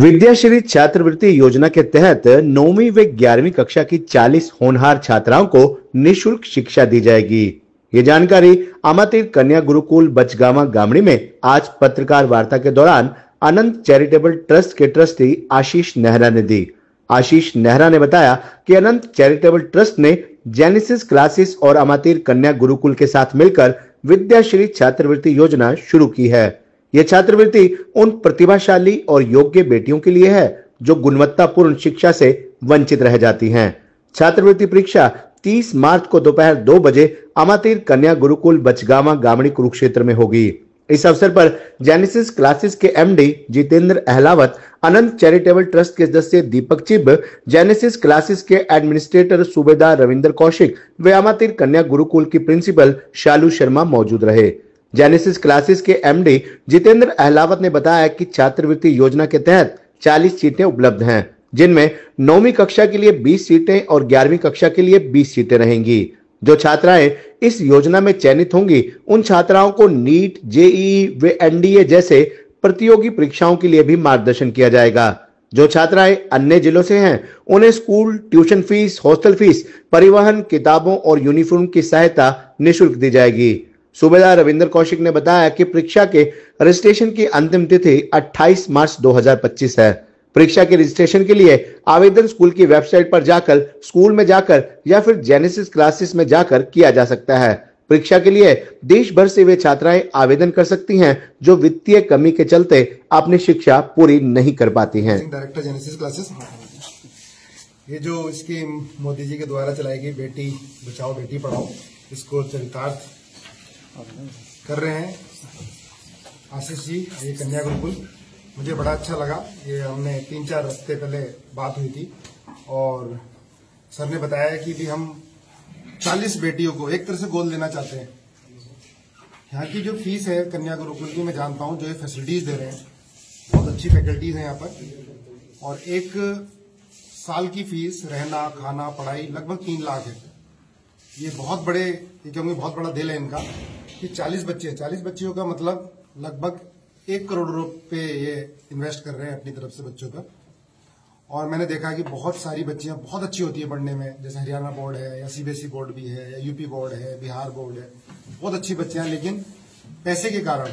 विद्याश्री छात्रवृत्ति योजना के तहत 9वीं व 11वीं कक्षा की 40 होनहार छात्राओं को निःशुल्क शिक्षा दी जाएगी। ये जानकारी अमातीर कन्या गुरुकुल बचगावा गामड़ी में आज पत्रकार वार्ता के दौरान अनंत चैरिटेबल ट्रस्ट के ट्रस्टी आशीष नेहरा ने दी। आशीष नेहरा ने बताया कि अनंत चैरिटेबल ट्रस्ट ने जेनेसिस क्लासेस और अमातीर कन्या गुरुकुल के साथ मिलकर विद्याश्री छात्रवृत्ति योजना शुरू की है। यह छात्रवृत्ति उन प्रतिभाशाली और योग्य बेटियों के लिए है जो गुणवत्तापूर्ण शिक्षा से वंचित रह जाती हैं। छात्रवृत्ति परीक्षा 30 मार्च को दोपहर 2 बजे अमातीर कन्या गुरुकुल बचगावा गामड़ी कुरुक्षेत्र में होगी। इस अवसर पर जेनेसिस क्लासेस के एमडी जितेंद्र अहलावत, अनंत चैरिटेबल ट्रस्ट के सदस्य दीपक चिब, जेनेसिस क्लासेस के एडमिनिस्ट्रेटर सूबेदार रविंद्र कौशिक व अमातीर कन्या गुरुकुल की प्रिंसिपल शालू शर्मा मौजूद रहे। जेनेसिस क्लासेस के एमडी जितेंद्र अहलावत ने बताया कि छात्रवृत्ति योजना के तहत 40 सीटें उपलब्ध हैं, जिनमें 9वीं कक्षा के लिए 20 सीटें और 11वीं कक्षा के लिए 20 सीटें रहेंगी। जो छात्राएं इस योजना में चयनित होंगी, उन छात्राओं को नीट, जेईई व एनडीए जैसे प्रतियोगी परीक्षाओं के लिए भी मार्गदर्शन किया जाएगा। जो छात्राएं अन्य जिलों से हैं, उन्हें school, tuition fees, hostel fees, परिवहन, किताबों और यूनिफॉर्म की सहायता निःशुल्क दी जाएगी। सूबेदार रविंद्र कौशिक ने बताया कि परीक्षा के रजिस्ट्रेशन की अंतिम तिथि 28 मार्च 2025 है। परीक्षा के रजिस्ट्रेशन के लिए आवेदन स्कूल की वेबसाइट पर जाकर, स्कूल में जाकर या फिर जेनेसिस क्लासेस में जाकर किया जा सकता है। परीक्षा के लिए देश भर से वे छात्राएं आवेदन कर सकती हैं जो वित्तीय कमी के चलते अपनी शिक्षा पूरी नहीं कर पाती हैं। डायरेक्टर जेनेसिस क्लासेस, ये जो स्कीम मोदी जी के द्वारा चलाई गई बेटी बचाओ बेटी पढ़ाओ, इसको चरितार्थ कर रहे हैं आशीष जी। ये कन्या गुरुकुल मुझे बड़ा अच्छा लगा। ये हमने 3-4 हफ्ते पहले बात हुई थी और सर ने बताया कि भी हम 40 बेटियों को एक तरह से गोद लेना चाहते हैं। यहाँ की जो फीस है कन्या गुरुकुल की, मैं जानता हूँ जो ये फैसिलिटीज दे रहे हैं, बहुत अच्छी फैकल्टीज हैं यहाँ पर। और एक साल की फीस रहना, खाना, पढ़ाई लगभग 3 लाख है। ये बहुत बड़े, ये क्योंकि बहुत बड़ा दिल है इनका कि 40 बच्चियों का मतलब लगभग 1 करोड़ रुपए ये इन्वेस्ट कर रहे हैं अपनी तरफ से बच्चों पर। और मैंने देखा कि बहुत सारी बच्चियां बहुत अच्छी होती है पढ़ने में, जैसे हरियाणा बोर्ड है या सीबीएसई बोर्ड भी है या यूपी बोर्ड है, बिहार बोर्ड है, बहुत अच्छी बच्चियां, लेकिन पैसे के कारण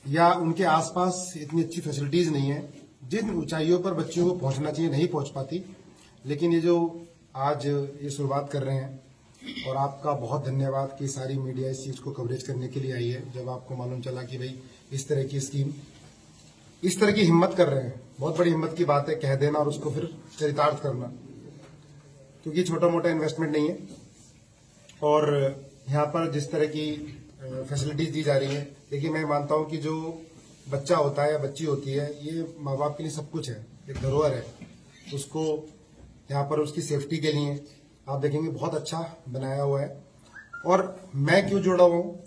या उनके आसपास इतनी अच्छी फैसिलिटीज नहीं है, जिन ऊंचाइयों पर बच्चियों को पहुंचना चाहिए नहीं पहुंच पाती। लेकिन ये जो आज ये शुरुआत कर रहे हैं, और आपका बहुत धन्यवाद कि सारी मीडिया इस चीज को कवरेज करने के लिए आई है। जब आपको मालूम चला कि भाई इस तरह की स्कीम, इस तरह की हिम्मत कर रहे हैं, बहुत बड़ी हिम्मत की बात है कह देना और उसको फिर चरितार्थ करना, क्योंकि छोटा मोटा इन्वेस्टमेंट नहीं है। और यहाँ पर जिस तरह की फैसिलिटीज दी जा रही है, देखिए मैं मानता हूँ कि जो बच्चा होता है या बच्ची होती है, ये माँ बाप के लिए सब कुछ है, एक धरोहर है। उसको यहाँ पर उसकी सेफ्टी के लिए आप देखेंगे बहुत अच्छा बनाया हुआ है। और मैं क्यों जुड़ा हुआ हूँ,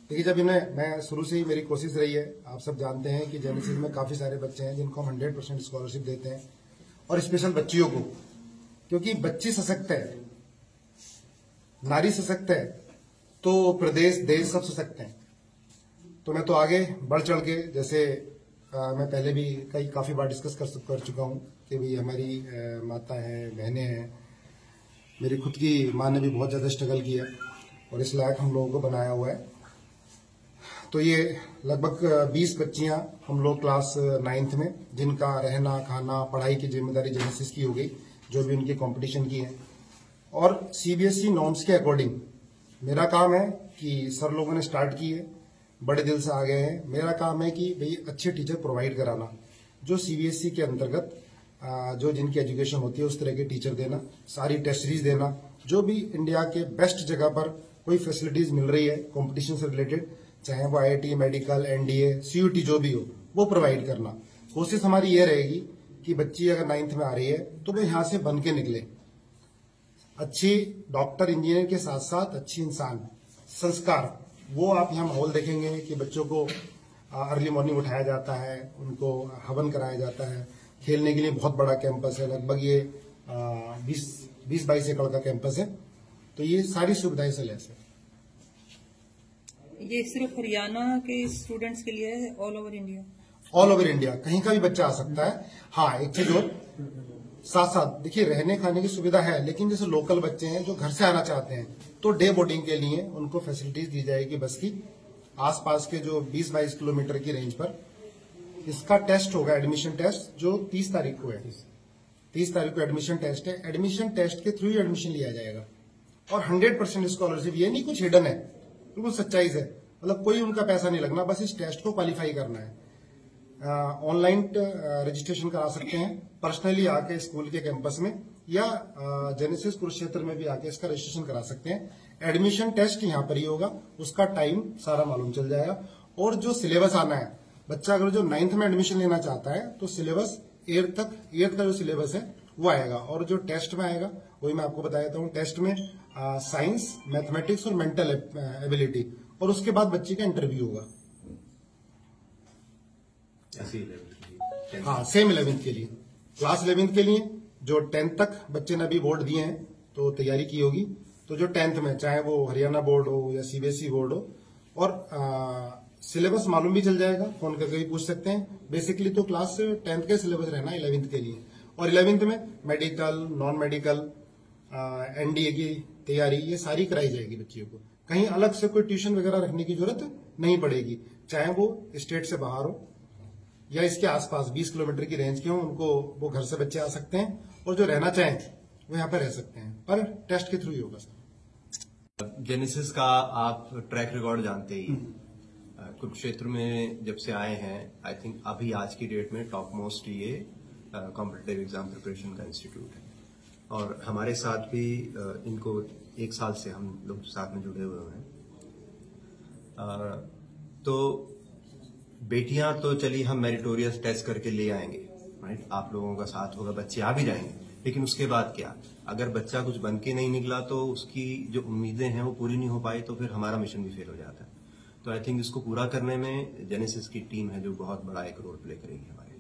देखिए जब मैं शुरू से ही मेरी कोशिश रही है, आप सब जानते हैं कि जेनेसिस में काफी सारे बच्चे हैं जिनको हम 100% स्कॉलरशिप देते हैं, और स्पेशल बच्चियों को, क्योंकि बच्ची सशक्त है, नारी सशक्त है तो प्रदेश देश सब सशक्त हैं। तो मैं तो आगे बढ़ चढ़ के, जैसे मैं पहले भी काफी बार डिस्कस कर चुका हूँ कि भाई हमारी माता है, बहनें हैं, मेरी खुद की माँ ने भी बहुत ज्यादा स्ट्रगल किया और इस लायक हम लोगों को बनाया हुआ है। तो ये लगभग 20 बच्चियां हम लोग क्लास 9th में, जिनका रहना, खाना, पढ़ाई की जिम्मेदारी जेनेसिस की हो गई, जो भी उनके कंपटीशन की है। और सीबीएसई नॉर्म्स के अकॉर्डिंग मेरा काम है कि सर लोगों ने स्टार्ट की है, बड़े दिल से आ गए हैं। मेरा काम है कि भाई अच्छे टीचर प्रोवाइड कराना, जो सीबीएसई के अंतर्गत जो जिनकी एजुकेशन होती है उस तरह के टीचर देना, सारी टेस्ट सीरीज देना, जो भी इंडिया के बेस्ट जगह पर कोई फैसिलिटीज मिल रही है कंपटीशन से रिलेटेड, चाहे वो आईआईटी, मेडिकल, एनडीए, सीयूटी जो भी हो, वो प्रोवाइड करना। कोशिश हमारी ये रहेगी कि बच्ची अगर 9th में आ रही है तो वो यहाँ से बन के निकले अच्छी डॉक्टर, इंजीनियर के साथ साथ अच्छी इंसान, संस्कार। वो आप यहाँ माहौल देखेंगे कि बच्चों को अर्ली मॉर्निंग उठाया जाता है, उनको हवन कराया जाता है, खेलने के लिए बहुत बड़ा कैंपस है, लगभग ये 20-22 एकड़ का कैंपस है। तो ये सारी सुविधाएं से लैस है। ये सिर्फ हरियाणा के स्टूडेंट्स के लिए है, all over India? All over India कहीं का भी बच्चा आ सकता है। हाँ, एक चीज और साथ साथ देखिए, रहने खाने की सुविधा है, लेकिन जैसे लोकल बच्चे हैं जो घर से आना चाहते हैं तो डे बोर्डिंग के लिए उनको फैसिलिटीज दी जाएगी बस की। आसपास के जो 20-22 किलोमीटर की रेंज पर इसका टेस्ट होगा, एडमिशन टेस्ट, जो 30 तारीख को है। 30 तारीख को एडमिशन टेस्ट है। एडमिशन टेस्ट के थ्रू ही एडमिशन लिया जाएगा और 100% स्कॉलरशिप। ये नहीं कुछ हिडन है, बिल्कुल सच्चाई है। मतलब कोई उनका पैसा नहीं लगना, बस इस टेस्ट को क्वालिफाई करना है। ऑनलाइन रजिस्ट्रेशन करा सकते हैं, पर्सनली आके स्कूल के कैंपस में, या जेनेसिस कुरुक्षेत्र में भी आके इसका रजिस्ट्रेशन करा सकते हैं। एडमिशन टेस्ट यहाँ पर ही होगा, उसका टाइम सारा मालूम चल जाएगा। और जो सिलेबस आना है, बच्चा अगर जो 9th में एडमिशन लेना चाहता है तो सिलेबस 8th का जो सिलेबस है वो आएगा। और जो टेस्ट में आएगा वही मैं आपको बता देता हूँ। टेस्ट में साइंस, मैथमेटिक्स और मेंटल एबिलिटी, और उसके बाद बच्चे का इंटरव्यू होगा। हाँ, सेम 11th के लिए, क्लास 11th के लिए। जो 10th तक बच्चे ने अभी बोर्ड दिए हैं तो तैयारी की होगी, तो जो 10th में, चाहे वो हरियाणा बोर्ड हो या सीबीएसई बोर्ड हो, और सिलेबस मालूम भी चल जाएगा, फोन करके भी पूछ सकते हैं। बेसिकली तो क्लास 10th के सिलेबस रहना 11th के लिए। और 11th में मेडिकल, नॉन मेडिकल, एनडीए की तैयारी, ये सारी कराई जाएगी बच्चियों को। कहीं अलग से कोई ट्यूशन वगैरह रखने की जरूरत नहीं पड़ेगी, चाहे वो स्टेट से बाहर हो या इसके आसपास 20 किलोमीटर की रेंज के हो, उनको वो घर से बच्चे आ सकते हैं, और जो रहना चाहें वो यहाँ पर रह सकते हैं, पर टेस्ट के थ्रू ही होगा सर। जेनेसिस का आप ट्रैक रिकॉर्ड जानते ही, कुरुक्षेत्र में जब से आए हैं, आई थिंक अभी आज की डेट में टॉप मोस्ट ये कॉम्पिटिटिव एग्जाम प्रिपरेशन का इंस्टीट्यूट है। और हमारे साथ भी इनको 1 साल से हम लोग साथ में जुड़े हुए हैं। तो बेटियां तो चलिए हम मेरिटोरियस टेस्ट करके ले आएंगे, राइट, आप लोगों का साथ होगा, बच्चे आ भी जाएंगे, लेकिन उसके बाद क्या? अगर बच्चा कुछ बन के नहीं निकला तो उसकी जो उम्मीदें हैं वो पूरी नहीं हो पाई, तो फिर हमारा मिशन भी फेल हो जाता है। तो आई थिंक इसको पूरा करने में जेनेसिस की टीम है जो बहुत बड़ा एक रोल प्ले करेगी हमारे लिए।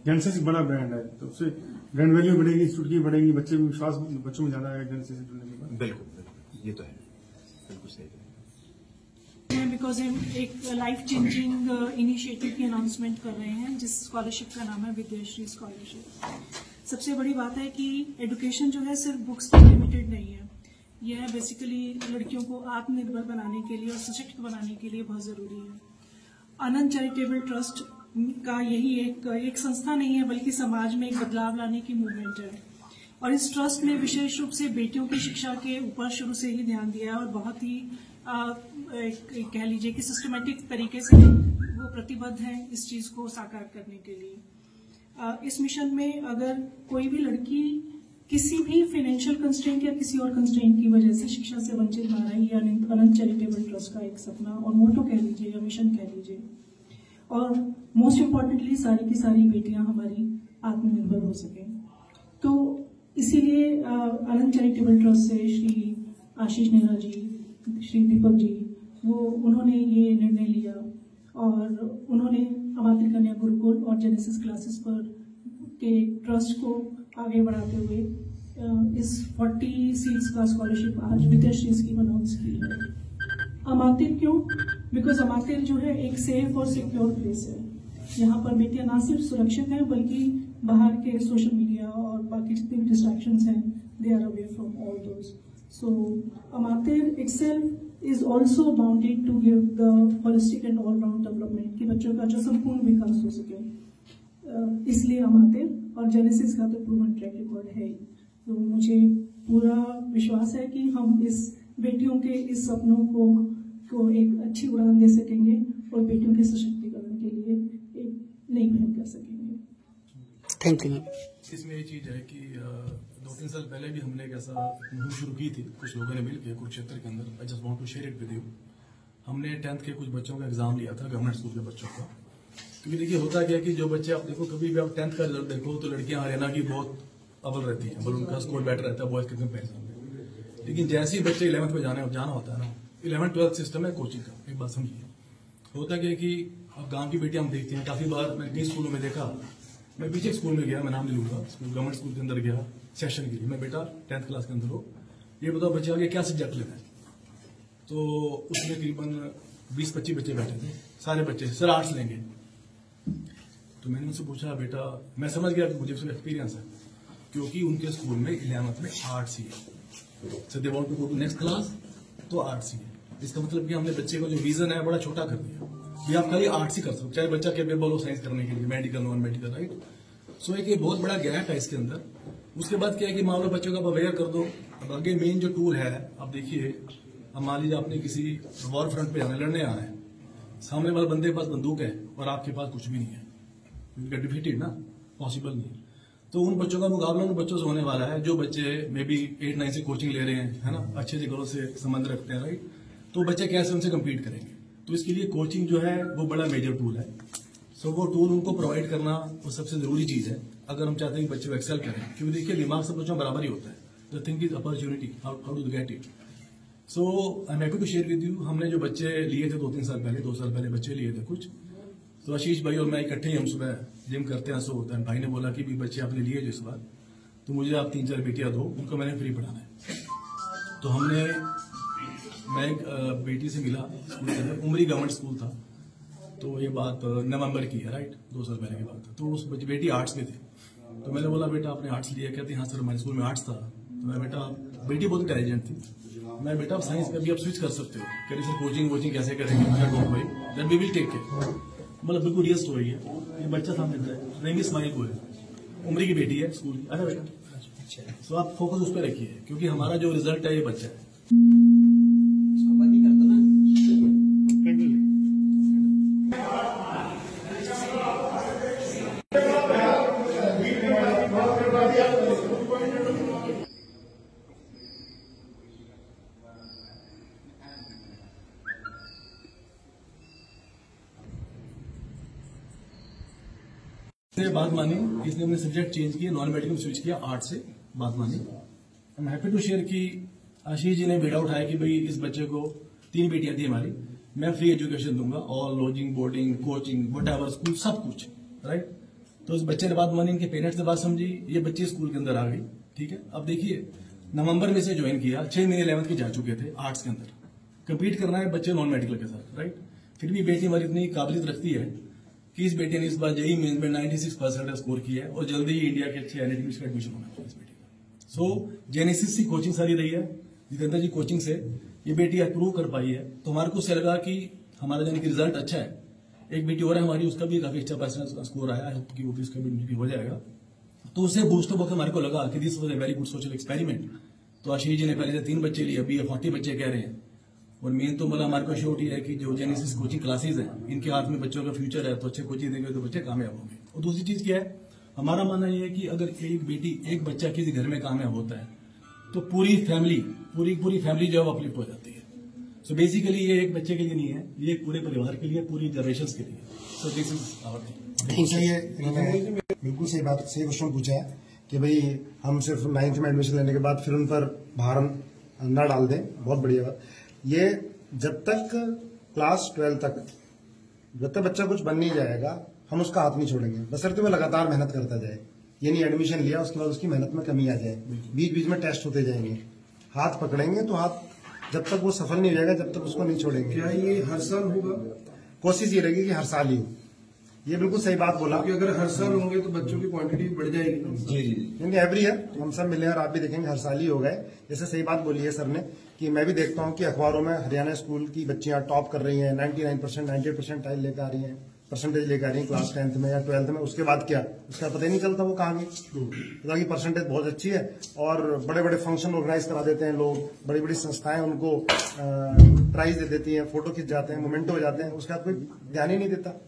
जेनेसिस एक बड़ा ब्रांड है, तो उससे ब्रांड वैल्यू बढ़ेगी, इंस्टीट्यूट की बढ़ेगी, बच्चे में विश्वास बच्चों में ज्यादा है जेनेसिस से जुड़ने के बाद। बिल्कुल बिल्कुल, ये तो है, बिल्कुल सही है। बिकॉज हम एक लाइफ चेंजिंग इनिशिएटिव की अनाउंसमेंट कर रहे हैं, जिस स्कॉलरशिप का नाम है विद्याश्री स्कॉलरशिप। सबसे बड़ी बात है कि एजुकेशन जो है सिर्फ बुक्स पर लिमिटेड नहीं है। यह बेसिकली लड़कियों को आत्मनिर्भर बनाने के लिए और सशक्त बनाने के लिए बहुत जरूरी है। आनंद चैरिटेबल ट्रस्ट का यही एक संस्था नहीं है, बल्कि समाज में एक बदलाव लाने की मूवमेंट है। और इस ट्रस्ट ने विशेष रूप से बेटियों की शिक्षा के ऊपर शुरू से ही ध्यान दिया है, और बहुत ही कह लीजिए कि सिस्टमेटिक तरीके से वो प्रतिबद्ध है इस चीज को साकार करने के लिए। इस मिशन में अगर कोई भी लड़की किसी भी फाइनेंशियल कंस्ट्रेंट या किसी और कंस्ट्रेंट की वजह से शिक्षा से वंचित ना रहे, ये अनंत चैरिटेबल ट्रस्ट का एक सपना और मोटो कह लीजिए या मिशन कह लीजिए। और मोस्ट इम्पोर्टेंटली सारी की सारी बेटियां हमारी आत्मनिर्भर हो सके। तो इसीलिए अनंत चैरिटेबल ट्रस्ट से श्री आशीष नेहरा जी, श्री दीपक जी, उन्होंने ये निर्णय लिया और उन्होंने अमात्य कन्या गुरुकुल और जेनेसिस क्लासेस पर के ट्रस्ट को आगे बढ़ाते हुए इस 40 सीट्स का स्कॉलरशिप आज विद्याश्री स्कीम अनाउंस की है। अमात्य क्यों? बिकॉज अमात्य जो है एक सेफ और सिक्योर प्लेस है। यहाँ पर बेटियां ना सिर्फ सुरक्षित हैं, बल्कि बाहर के सोशल मीडिया और बाकी जितने भी डिस्ट्रैक्शंस हैं, they are away from all those. So Amatir itself is also bounded to give the holistic and all-round development कि बच्चों का जो संपूर्ण विकास हो सके, इसलिए Amatir और जेनेसिस का तो प्रूवन ट्रैक रिकॉर्ड है। तो मुझे पूरा विश्वास है कि हम इस बेटियों के इस सपनों को एक अच्छी उड़ान दे सकेंगे और बेटियों के सशक्तिकरण के लिए एक नई पहल कर सकेंगे। Thank you. इसमें ये चीज है कि 2-3 साल पहले भी हमने एक ऐसा मुहिम शुरू की थी कुछ लोगों ने मिलकर कुरुक्षेत्र के अंदर। I just want to share it with you. हमने 10th के कुछ बच्चों का एग्जाम लिया था, गवर्नमेंट स्कूल के बच्चों का। क्योंकि देखिए होता क्या है कि जो बच्चे आप देखो, कभी भी आप 10th का रिजल्ट देखो तो लड़कियां हरियाणा की बहुत अव्वल रहती हैं, बल्कि उनका स्कोर बेटर रहता है बॉयज के कंपेरिजन में। लेकिन जैसे ही बच्चे 11th में जाना होता है ना, 11th-12th सिस्टम है कोचिंग का, एक बात समझिए। होता क्या है कि अब गाँव की बेटियां हम देखते हैं, काफी बार मैं कई स्कूलों में देखा। मैं पीछे स्कूल में गया, मैं नाम नहीं लूंगा, गवर्नमेंट स्कूल के अंदर गया सेशन के लिए। मैं बेटा 10th क्लास के अंदर हो, ये बताओ बच्चे आगे क्या सब्जेक्ट लेना है। तो उसमें करीबन 20-25 बच्चे बैठे थे, सारे बच्चे सर आर्ट्स लेंगे। तो मैंने उनसे पूछा बेटा, मैं समझ गया कि मुझे उसका एक्सपीरियंस है, क्योंकि उनके स्कूल में 11th में आर्ट्स ही है, so they want to go to next class, तो आर्ट्स ही है। इसका मतलब कि हमने बच्चे का जो विजन है बड़ा छोटा कर दिया कि आप खाली आर्ट्स ही कर सकते हो, चाहे बच्चा कैपेबल हो साइंस करने के लिए, मेडिकल नॉन मेडिकल, राइट। सो एक बहुत बड़ा गैप है इसके अंदर। उसके बाद क्या है कि मान लो बच्चों को आप अवेयर कर दो। अब आगे मेन जो टूल है, आप देखिए, अब मान लीजिए आपने किसी वॉर फ्रंट पे लड़ने आ रहे हैं, सामने वाले बंदे के पास बंदूक है और आपके पास कुछ भी नहीं है, डिफीटेड ना, पॉसिबल नहीं है। तो उन बच्चों का मुकाबला उन बच्चों से होने वाला है जो बच्चे मे बी 8-9 से कोचिंग ले रहे हैं, है ना, अच्छे से घरों से संबंध रखते हैं, राइट। तो बच्चे कैसे उनसे कम्पीट करेंगे? तो इसके लिए कोचिंग जो है वो बड़ा मेजर टूल है। सो वो टूल उनको प्रोवाइड करना वो सबसे जरूरी चीज है अगर हम चाहते हैं कि बच्चे को एक्सेल करें, क्योंकि देखिए दिमाग सब बच्चों बराबर ही होता है। The thing is opportunity, how to get it. So I am happy to share with you, हमने जो बच्चे लिए थे 2 साल पहले बच्चे लिए थे कुछ, तो आशीष भाई और मैं इकट्ठे ही हम सुबह जिम करते हैं, सो होता है। भाई ने बोला कि भी बच्चे आपने लिए जो इस बार, तो मुझे आप 3-4 बेटियां दो, उनको मैंने फ्री पढ़ाना है। तो मैं एक बेटी से मिला स्कूल के अंदर, उमरी गवर्नमेंट स्कूल था, तो ये बात नवंबर की है, राइट, 2 साल पहले की बात है। तो उस बेटी आर्ट्स में थी, तो मैंने बोला बेटा आपने आर्ट्स लिया? कहती हाँ सर हमारे स्कूल में आर्ट्स था। तो मैं बेटा, बेटी बहुत इंटेलिजेंट थी, मैं बेटा आप साइंस पे भी आप स्विच कर सकते हो। कह रही सर कोचिंग कैसे करेंगे? मैं don't worry, then we will take care. मतलब बिल्कुल रियल स्टोरी है। ये बच्चा सामने है, रेंगी स्माइल को है, उमरी की बेटी है स्कूल की। अरे बेटा, सो आप फोकस उस पर रखिए, क्योंकि हमारा जो रिजल्ट है ये बच्चा है। बात मानी, इसने अपने सब्जेक्ट चेंज किया, नॉन मेडिकल स्विच किया, आर्ट से बात मानी। I am happy to share कि आशीष जी ने बेड़ा उठाया कि भाई इस बच्चे को 3 बेटियां थी हमारी, मैं फ्री एजुकेशन दूंगा, all lodging, boarding, coaching, whatever, school सब कुछ, राइट। तो इस बच्चे ने बात मानी, इनके पेरेंट्स ने बात समझी, ये बच्ची स्कूल के अंदर आ गई, ठीक है। अब देखिए नवंबर में से ज्वाइन किया, 6 महीने 11th के जा चुके थे आर्ट्स के अंदर, कम्पीट करना है बच्चे नॉन मेडिकल के साथ, राइट। फिर भी बेटी हमारी इतनी काबिलियत रखती है कि इस बेटे ने इस बार जेईई मेंस में 96% स्कोर किया है और जल्दी ही इंडिया के अच्छे एनआईटी में एडमिशन होना चाहिए इस बेटे का। सो जेनेसिस की कोचिंग सारी रही है, जितेंद्र जी कोचिंग से ये बेटी अप्रूव कर पाई है, तो हमारे को लगा कि हमारा यानी कि रिजल्ट अच्छा है। एक बेटी और है हमारी, उसका भी काफी अच्छा परसेंट स्कोर आया है कि वो भी उसका भी हो जाएगा। तो उससे बूस्ट होकर हमारे को लगा कि this was a very good social experiment. तो आशीष जी ने पहले से 3 बच्चे लिए, अभी 40 बच्चे कह रहे हैं। और मेन तो मतलब हमारे को श्योरिटी है कि जो जेनेसिस कोचिंग क्लासेस हैं, इनके हाथ में बच्चों का फ्यूचर है, तो अच्छे कोचिंग देंगे तो बच्चे कामयाब होंगे। और दूसरी चीज क्या है, हमारा मानना यह है कि अगर एक बच्चा किसी घर में कामयाब होता है तो पूरी फैमिली जो है अपलिफ्ट हो जाती है। सो बेसिकली ये एक बच्चे के लिए नहीं है, ये पूरे परिवार के लिए, पूरी जनरेशन के लिए। So this is our thing. सही है, इन्होंने बिल्कुल सही बात, सही क्वेश्चन पूछा है कि भाई हम सिर्फ 9th में एडमिशन लेने के बाद फिर उन पर भार न डाल दें। बहुत बढ़िया बात। ये जब तक क्लास 12 तक, जब तक बच्चा कुछ बन नहीं जाएगा, हम उसका हाथ नहीं छोड़ेंगे, बशर्ते में लगातार मेहनत करता जाए। ये नहीं एडमिशन लिया उसके बाद उसकी मेहनत में कमी आ जाए, बीच बीच में टेस्ट होते जाएंगे, हाथ पकड़ेंगे तो हाथ जब तक वो सफल नहीं हो जाएगा जब तक उसको नहीं छोड़ेंगे। क्या ये हर साल होगा? कोशिश ये रहेगी कि हर साल ही हो। ये बिल्कुल सही बात बोला, क्योंकि अगर हर साल होंगे तो बच्चों की क्वांटिटी बढ़ जाएगी। जी, एवरी ईयर हम सब मिले और आप भी देखेंगे हर साल ही हो गए। जैसे सही बात बोली है सर ने कि मैं भी देखता हूँ कि अखबारों में हरियाणा स्कूल की बच्चियां टॉप कर रही हैं, 99%, 98% लेकर आ रही हैं, परसेंटेज लेकर आ रही हैं क्लास 10th में या 12th में। उसके बाद क्या, उसका पता ही नहीं चलता वो कहाँ गई। की परसेंटेज बहुत अच्छी है और बड़े बड़े फंक्शन ऑर्गेनाइज करा देते हैं लोग, बड़ी बड़ी संस्थाएं उनको प्राइज दे देती हैं, फोटो खिंच जाते हैं, मोमेंटो हो जाते हैं, उसका कोई ध्यान ही नहीं देता।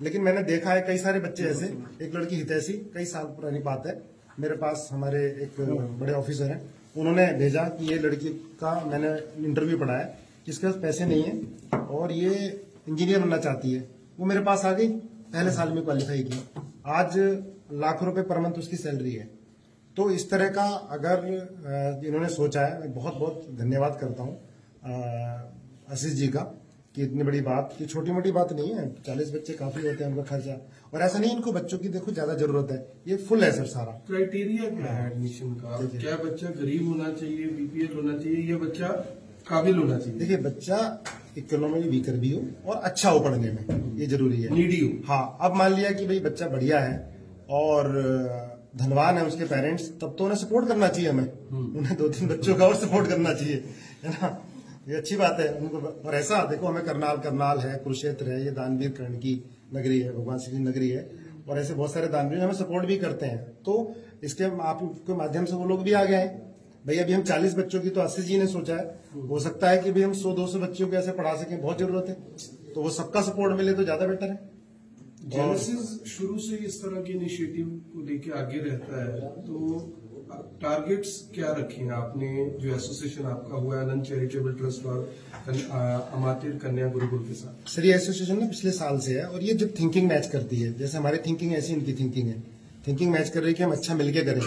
लेकिन मैंने देखा है कई सारे बच्चे ऐसे, एक लड़की हितैषी, कई साल पुरानी बात है, मेरे पास हमारे एक बड़े ऑफिसर हैं, उन्होंने भेजा कि ये लड़की का मैंने इंटरव्यू पढ़ा है, जिसके पास पैसे नहीं है और ये इंजीनियर बनना चाहती है। वो मेरे पास आ गई, पहले साल में क्वालिफाई की, आज लाखों रुपए पर मंथ उसकी सैलरी है। तो इस तरह का अगर इन्होंने सोचा है, मैं बहुत बहुत धन्यवाद करता हूँ आशीष जी का कि इतनी बड़ी बात, कि छोटी मोटी बात नहीं है। 40 बच्चे काफी होते हैं उनका खर्चा, और ऐसा नहीं इनको बच्चों की देखो ज्यादा जरूरत है, ये फुल है सर सारा। क्राइटेरिया क्या है एडमिशन का? क्या बच्चा गरीब होना चाहिए, बीपीएल होना चाहिए, या बच्चा काबिल होना चाहिए? देखिए बच्चा इकोनॉमिकली वीकर भी हो और अच्छा हो पढ़ने में, ये जरूरी है। नीडी हो। हाँ, अब मान लिया कि भाई बच्चा बढ़िया है और धनवान है उसके पेरेंट्स, तब तो उन्हें सपोर्ट करना चाहिए, हमें उन्हें 2-3 बच्चों का और सपोर्ट करना चाहिए, है ना। ये अच्छी बात है उनको। और ऐसा देखो, हमें करनाल है, कुरुक्षेत्र है, ये दानवीर कर्ण की नगरी है, भगवान श्री नगरी है, और ऐसे बहुत सारे दानवीर हमें सपोर्ट भी करते हैं। तो इसके आपके माध्यम से वो लोग भी आ गए हैं। भाई अभी हम 40 बच्चों की तो आशीष जी ने सोचा है, हो सकता है कि भी हम 100-200 बच्चों को ऐसे पढ़ा सकें, बहुत जरूरत है। तो वो सबका सपोर्ट मिले तो ज्यादा बेटर है। जेनेसिस शुरू से इस तरह के इनिशिएटिव को लेके आगे रहता है, तो टारगेट्स क्या रखे हैं आपने? जो एसोसिएशन आपका हुआ है अनंत चैरिटेबल ट्रस्ट और अमातिर कन्या गुरुकुल के साथ, सर ये एसोसिएशन ना पिछले साल से है, और ये जब थिंकिंग मैच करती है, जैसे हमारी थिंकिंग ऐसी इनकी थिंकिंग है, थिंकिंग मैच कर रही है कि हम अच्छा मिलके करें,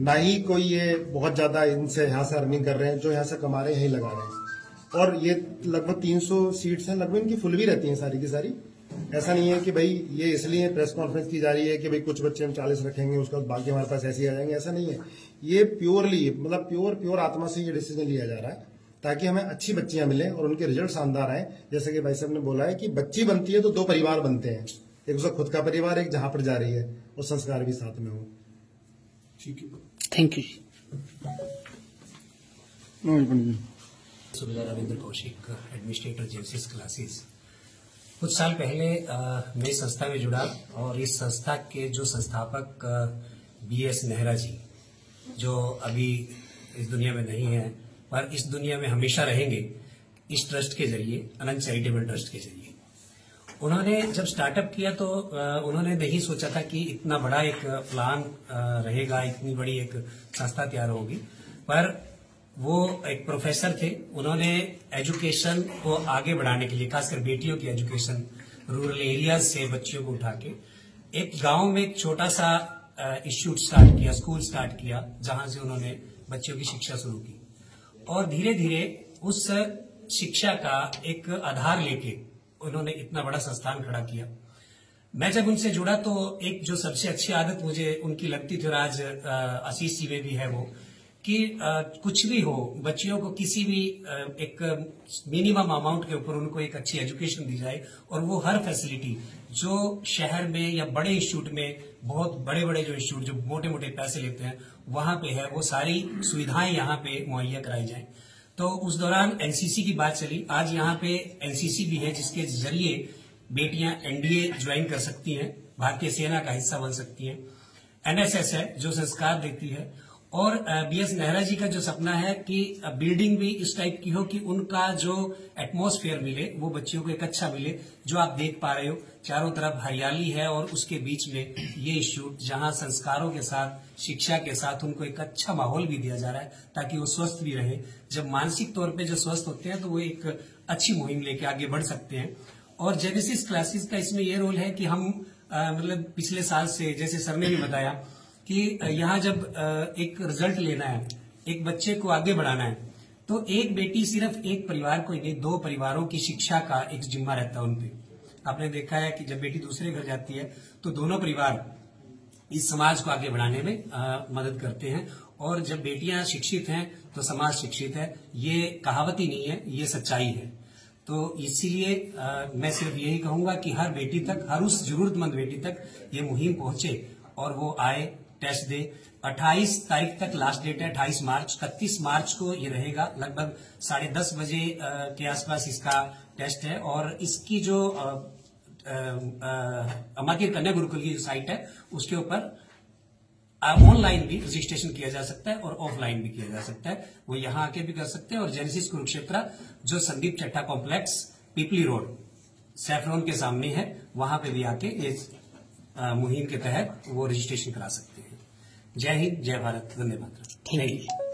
ना ही कोई ये बहुत ज्यादा इनसे यहाँ से अर्निंग कर रहे हैं, जो यहाँ से कमा रहे हैं यही लगा रहे हैं। और ये लगभग 300 सीट्स हैं, लगभग इनकी फुल भी रहती हैं सारी की सारी। ऐसा नहीं है कि भाई ये इसलिए प्रेस कॉन्फ्रेंस की जा रही है कि भाई कुछ बच्चे हम 40 रखेंगे, उसका बाकी हमारे पास ऐसे ही आ जाएंगे, ऐसा नहीं है। ये प्योरली मतलब प्योर आत्मा से ये डिसीजन लिया जा रहा है, ताकि हमें अच्छी बच्चियां मिलें और उनके रिजल्ट शानदार आए। जैसे कि भाई साहब ने बोला है कि बच्ची बनती है तो 2 परिवार बनते हैं, एक उसका खुद का परिवार, एक जहां पर जा रही है, और संस्कार भी साथ में हो। ठीक है, thank you. Subedar Ravindra Kaushik, administrator genesis classes. कुछ साल पहले मैं संस्था में जुड़ा, और इस संस्था के जो संस्थापक BS नेहरा जी, जो अभी इस दुनिया में नहीं है पर इस दुनिया में हमेशा रहेंगे, इस ट्रस्ट के जरिए, अनंत चैरिटेबल ट्रस्ट के जरिए। उन्होंने जब स्टार्टअप किया तो उन्होंने नहीं सोचा था कि इतना बड़ा एक प्लान रहेगा, इतनी बड़ी एक संस्था तैयार होगी। पर वो एक प्रोफेसर थे, उन्होंने एजुकेशन को आगे बढ़ाने के लिए, खासकर बेटियों की एजुकेशन, रूरल एरियाज से बच्चियों को उठा के एक गांव में एक छोटा सा इंस्टीट्यूट स्टार्ट किया, स्कूल स्टार्ट किया, जहां से उन्होंने बच्चियों की शिक्षा शुरू की। और धीरे धीरे उस शिक्षा का एक आधार लेके उन्होंने इतना बड़ा संस्थान खड़ा किया। मैं जब उनसे जुड़ा तो एक जो सबसे अच्छी आदत मुझे उनकी लगती थी, और आज आशीष जी में भी है, वो कि कुछ भी हो, बच्चियों को किसी भी एक मिनिमम अमाउंट के ऊपर उनको एक अच्छी एजुकेशन दी जाए, और वो हर फैसिलिटी जो शहर में या बड़े इंस्टीट्यूट में, बहुत बड़े बड़े जो इंस्टीट्यूट जो मोटे मोटे पैसे लेते हैं वहां पे है, वो सारी सुविधाएं यहाँ पे मुहैया कराई जाएं। तो उस दौरान एनसीसी की बात चली। आज यहाँ पे एनसीसी भी है, जिसके जरिए बेटियां एनडीए ज्वाइन कर सकती हैं, भारतीय सेना का हिस्सा बन सकती हैं। एनएसएस है जो संस्कार देती है, और BS नेहरा जी का जो सपना है कि बिल्डिंग भी इस टाइप की हो कि उनका जो एटमॉस्फेयर मिले वो बच्चियों को एक अच्छा मिले। जो आप देख पा रहे हो, चारों तरफ हरियाली है, और उसके बीच में ये इंस्टीट्यूट जहां संस्कारों के साथ, शिक्षा के साथ उनको एक अच्छा माहौल भी दिया जा रहा है, ताकि वो स्वस्थ भी रहे। जब मानसिक तौर पे जो स्वस्थ होते हैं तो वो एक अच्छी मुहिम लेके आगे बढ़ सकते हैं। और जेनेसिस क्लासेस का इसमें ये रोल है कि हम मतलब पिछले साल से, जैसे सर ने भी बताया, कि यहाँ जब एक रिजल्ट लेना है, एक बच्चे को आगे बढ़ाना है, तो एक बेटी सिर्फ एक परिवार को ही नहीं, 2 परिवारों की शिक्षा का एक जिम्मा रहता है उन पे। आपने देखा है कि जब बेटी दूसरे घर जाती है तो दोनों परिवार इस समाज को आगे बढ़ाने में मदद करते हैं। और जब बेटियां शिक्षित हैं तो समाज शिक्षित है, ये कहावत ही नहीं है, ये सच्चाई है। तो इसीलिए मैं सिर्फ यही कहूंगा कि हर बेटी तक, हर उस जरूरतमंद बेटी तक ये मुहिम पहुंचे, और वो आए, टेस्ट दे। 28 तारीख तक लास्ट डेट है, 28 मार्च। 31 मार्च को ये रहेगा, लगभग 10:30 बजे के आसपास इसका टेस्ट है। और इसकी जो अमातिर कन्या गुरुकुल की जो साइट है, उसके ऊपर ऑनलाइन भी रजिस्ट्रेशन किया जा सकता है और ऑफलाइन भी किया जा सकता है। वो यहाँ आके भी कर सकते हैं। और जेनेसिस कुरुक्षेत्र जो संदीप चट्टा कॉम्प्लेक्स, पीपली रोड, सैफरॉन के सामने है, वहां पे भी आके ये मुहिम के तहत वो रजिस्ट्रेशन करा सकते हैं। जय हिंद, जय भारत, वंदे मातरम। Thank you.